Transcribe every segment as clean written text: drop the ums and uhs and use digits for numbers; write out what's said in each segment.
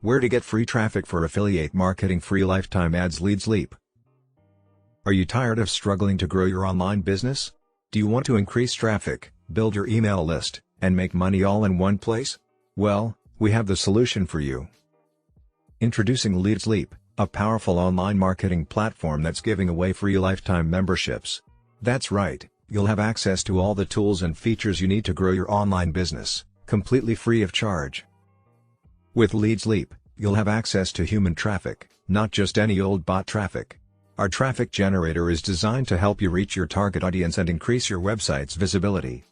Where to get free traffic for affiliate marketing? Free lifetime ads LeadsLeap. Are you tired of struggling to grow your online business? Do you want to increase traffic, build your email list, and make money all in one place? Well, we have the solution for you. Introducing LeadsLeap, a powerful online marketing platform that's giving away free lifetime memberships. That's right, you'll have access to all the tools and features you need to grow your online business, completely free of charge. With LeadsLeap, you'll have access to human traffic, not just any old bot traffic. Our traffic generator is designed to help you reach your target audience and increase your website's visibility.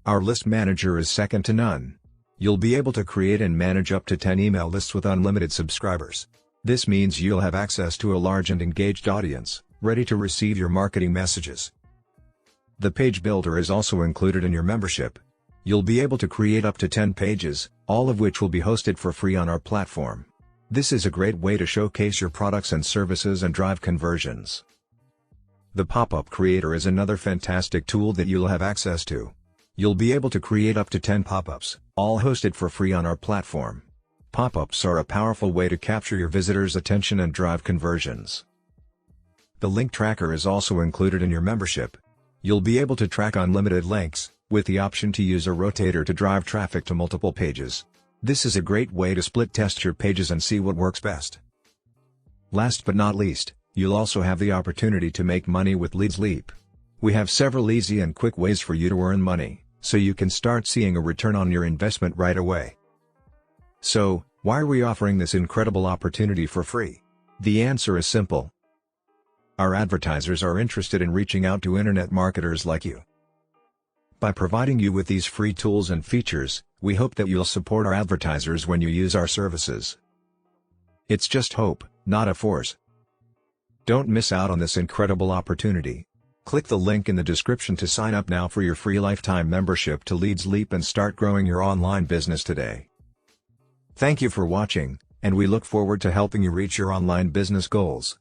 Our list manager is second to none. You'll be able to create and manage up to 10 email lists with unlimited subscribers. This means you'll have access to a large and engaged audience, ready to receive your marketing messages. The page builder is also included in your membership. You'll be able to create up to 10 pages, all of which will be hosted for free on our platform. This is a great way to showcase your products and services and drive conversions. The pop-up creator is another fantastic tool that you'll have access to. You'll be able to create up to 10 pop-ups, all hosted for free on our platform. Pop-ups are a powerful way to capture your visitors' attention and drive conversions. The link tracker is also included in your membership. You'll be able to track unlimited links, with the option to use a rotator to drive traffic to multiple pages. This is a great way to split test your pages and see what works best. Last but not least, you'll also have the opportunity to make money with LeadsLeap. We have several easy and quick ways for you to earn money, so you can start seeing a return on your investment right away. So, why are we offering this incredible opportunity for free? The answer is simple. Our advertisers are interested in reaching out to internet marketers like you. By providing you with these free tools and features, we hope that you'll support our advertisers when you use our services. It's just hope, not a force. Don't miss out on this incredible opportunity. Click the link in the description to sign up now for your free lifetime membership to LeadsLeap and start growing your online business today. Thank you for watching, and we look forward to helping you reach your online business goals.